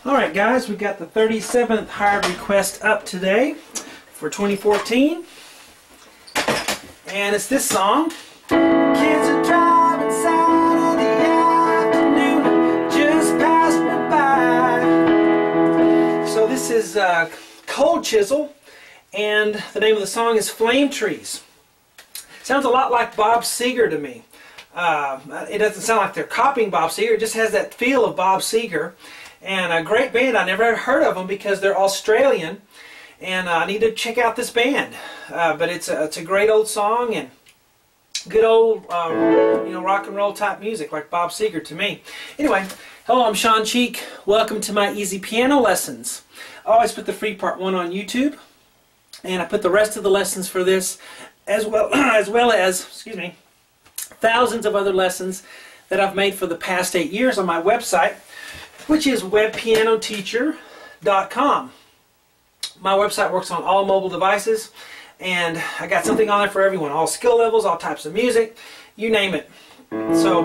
Alright guys, we've got the 37th hired request up today for 2014. And it's this song. Kids are driving Saturday afternoon, just passed me by. So this is Cold Chisel, and the name of the song is Flame Trees. Sounds a lot like Bob Seger to me. It doesn't sound like they're copying Bob Seger, it just has that feel of Bob Seger. And a great band. I never heard of them because they're Australian, and I need to check out this band. But it's a great old song and good old rock and roll type music like Bob Seger to me. Anyway, hello, I'm Sean Cheek. Welcome to my easy piano lessons. I always put the free part 1 on YouTube, and I put the rest of the lessons for this as well as excuse me, thousands of other lessons that I've made for the past 8 years on my website, which is webpianoteacher.com. My website works on all mobile devices, and I got something on there for everyone, all skill levels, all types of music, you name it. So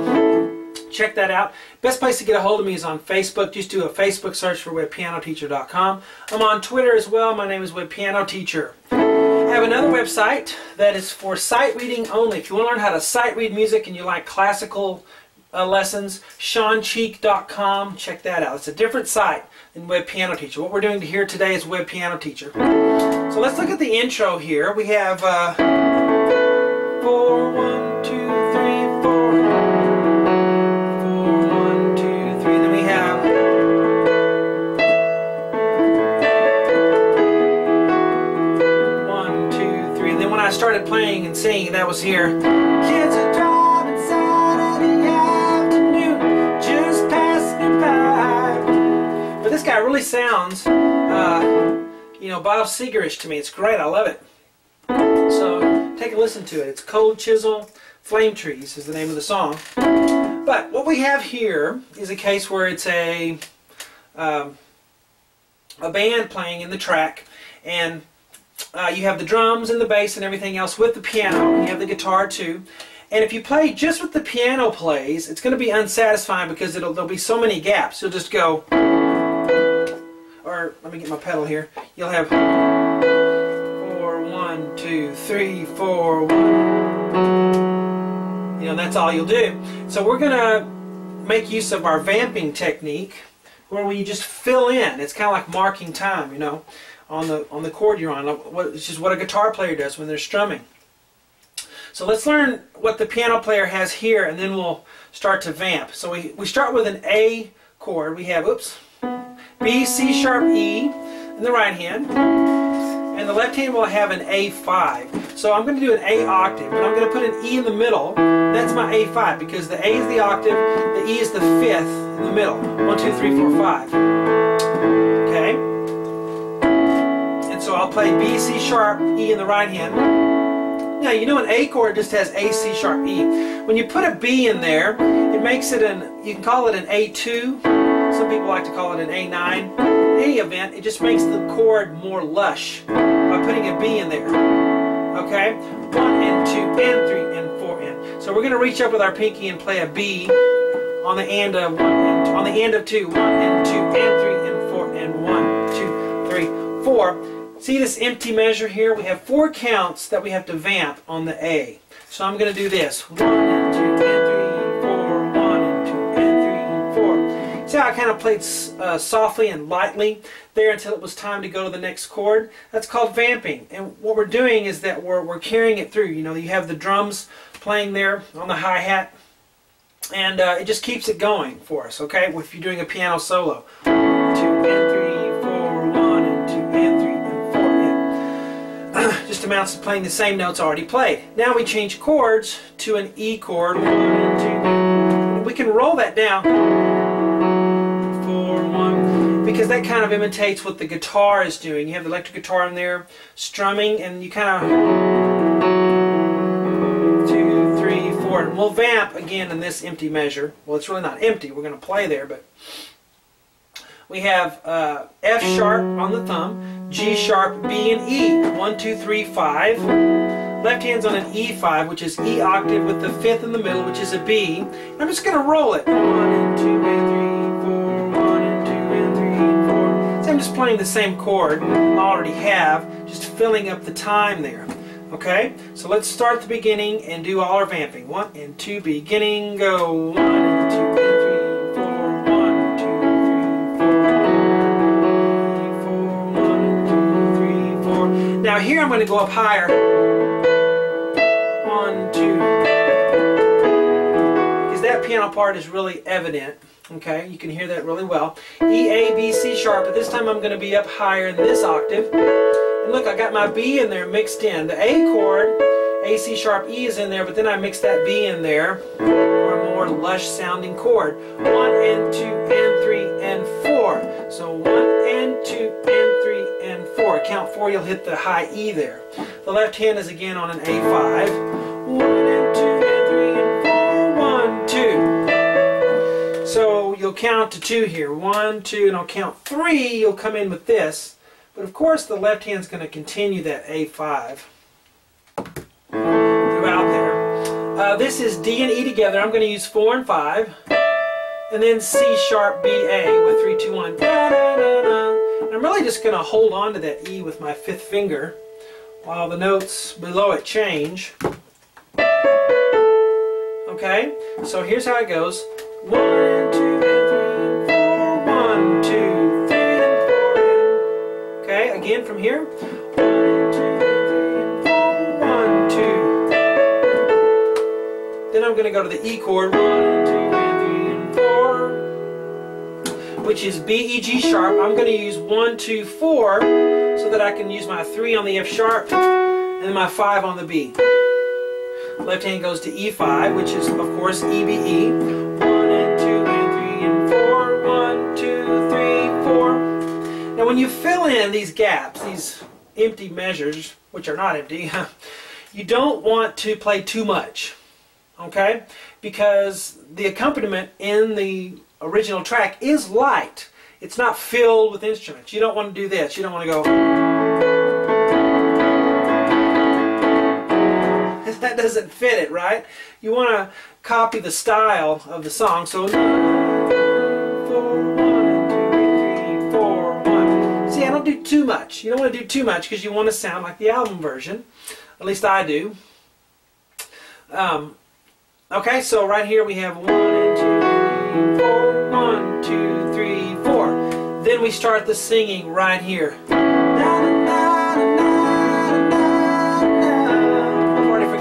check that out. Best place to get a hold of me is on Facebook. Just do a Facebook search for webpianoteacher.com. I'm on Twitter as well. My name is webpianoteacher. I have another website that is for sight reading only. If you want to learn how to sight read music and you like classical lessons, SeanCheek.com. Check that out. It's a different site than Web Piano Teacher. What we're doing here today is Web Piano Teacher. So let's look at the intro here. We have 4, 1, 2, 3, 4. 4, 1, 2, 3. Then we have one, 2, 3. And then when I started playing and singing, that was here. Kids are driving Saturday afternoon, just passing by. But this guy really sounds, Bob Seger-ish to me. It's great. I love it. So take a listen to it. It's Cold Chisel, Flame Trees is the name of the song. But what we have here is a case where it's a band playing in the track, and you have the drums and the bass and everything else with the piano. You have the guitar too. And if you play just with the piano plays, it's going to be unsatisfying because there'll be so many gaps. You'll just go, or let me get my pedal here. You'll have 4, 1, 2, 3, 4, 1. That's all you'll do. So we're going to make use of our vamping technique, where we just fill in. It's kind of like marking time, on the chord you're on. It's just what a guitar player does when they're strumming. So let's learn what the piano player has here, and then we'll start to vamp. So we start with an A chord. We have, B, C sharp, E in the right hand, and the left hand will have an A5. So I'm going to do an A octave, but I'm going to put an E in the middle. That's my A5 because the A is the octave, the E is the fifth in the middle. 1, 2, 3, 4, 5. Okay? And so I'll play B, C sharp, E in the right hand. Now, an A chord just has A, C sharp, E. When you put a B in there, it makes it you can call it an A2. Some people like to call it an A9. In any event, it just makes the chord more lush by putting a B in there. Okay? 1 and 2 and 3 and 4 and. So we're going to reach up with our pinky and play a B on the end of 1 and 2. On the end of 2. 1 and 2 and 3 and 4 and 1, 2, 3, 4. See this empty measure here? We have 4 counts that we have to vamp on the A. So I'm going to do this. 1 and 2 and 3, 4, 1 and 2 and 3, 4. See how I kind of played softly and lightly there until it was time to go to the next chord? That's called vamping. And what we're doing is that we're carrying it through. You have the drums playing there on the hi-hat, and it just keeps it going for us, okay? If you're doing a piano solo. 2 and 3, 4, 1 and 2 and 3 and 4 and. Just amounts to playing the same notes already played. Now we change chords to an E chord. 1 and 2. We can roll that down. 4, 1. Because that kind of imitates what the guitar is doing. You have the electric guitar in there strumming, and you kind of 2, 3, 4. And we'll vamp again in this empty measure. Well, it's really not empty. We're going to play there, but we have F sharp on the thumb, G sharp, B, and E. 1, 2, 3, 5. Left hand's on an E5, which is E octave with the fifth in the middle, which is a B. I'm just going to roll it. 1 and 2 and 3, 4, 1 and 2 and 3, playing the same chord I already have, just filling up the time there. Okay, so let's start at the beginning and do all our vamping. 1 and 2, beginning, go. 1 and 2 and 3, 4. 1, 2, 3, 4. 3, 4. 1, 2, 3, 4. Now here I'm going to go up higher. 1, 2. Because that piano part is really evident. Okay, you can hear that really well. E, A, B, C sharp, but this time I'm going to be up higher in this octave. And look, I got my B in there mixed in. The A chord, A, C sharp, E is in there, but then I mixed that B in there for a more lush sounding chord. 1 and 2 and 3 and 4. So 1 and 2 and 3 and 4. Count 4, you'll hit the high E there. The left hand is again on an A5. 1 and 2 and 3 and 4. 1, 2. So you'll count to 2 here. 1, 2, and I'll count 3. You'll come in with this. But of course the left hand's going to continue that A5 throughout there. This is D and E together. I'm going to use 4 and 5. And then C sharp, B, A with 3, 2, 1. Da, da, da, da. And I'm really just going to hold on to that E with my 5th finger while the notes below it change. Okay, so here's how it goes. 1 and 2 and 3 and 4. 1, 2, 3 and 4. Okay, again from here. 1 and 2 and 3 and 4. 1, 2. Then I'm going to go to the E chord. 1 and 2 and 3 and 4. Which is B, E, G sharp. I'm going to use 1, 2, 4 so that I can use my 3 on the F sharp and my 5 on the B. Left hand goes to E5, which is of course E, B, E. 1 and 2 and 3 and 4. 1, 2, 3, 4. Now when you fill in these gaps, these empty measures, which are not empty, you don't want to play too much, okay? Because the accompaniment in the original track is light. It's not filled with instruments. You don't want to do this. You don't want to go... That doesn't fit it, right? You want to copy the style of the song. So 9, 4, 1, 2, 3, 4, 1. See, I don't do too much. You don't want to do too much because you want to sound like the album version. At least I do. Okay, so right here we have 1 and 2, 3, 4. 1, 2, 3, 4. Then we start the singing right here.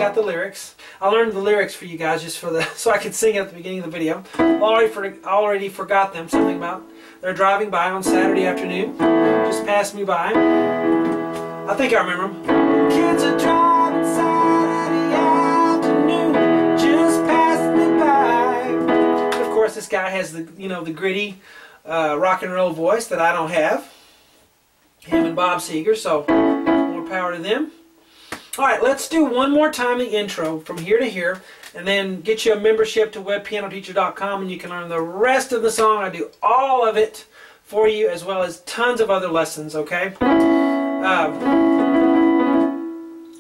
The lyrics. I learned the lyrics for you guys just for so I could sing it at the beginning of the video. Already forgot them. Something about they're driving by on Saturday afternoon. Just passed me by. I think I remember them. Kids are driving Saturday afternoon. Just passed me by. And of course, this guy has the the gritty rock and roll voice that I don't have. Him and Bob Seger. So more power to them. Alright, let's do one more time the intro from here to here, and then get you a membership to webpianoteacher.com, and you can learn the rest of the song. I do all of it for you, as well as tons of other lessons, okay?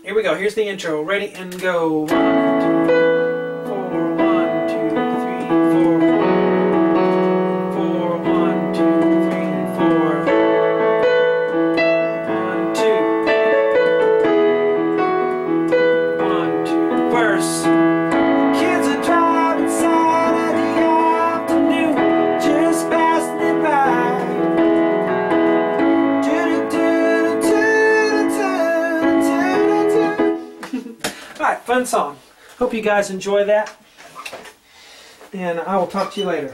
Here we go. Here's the intro. Ready and go. 1, 2, 4. 1, 2, 3, 4. 4, 1, 2, 3, 4. Alright, fun song. Hope you guys enjoy that. And I will talk to you later.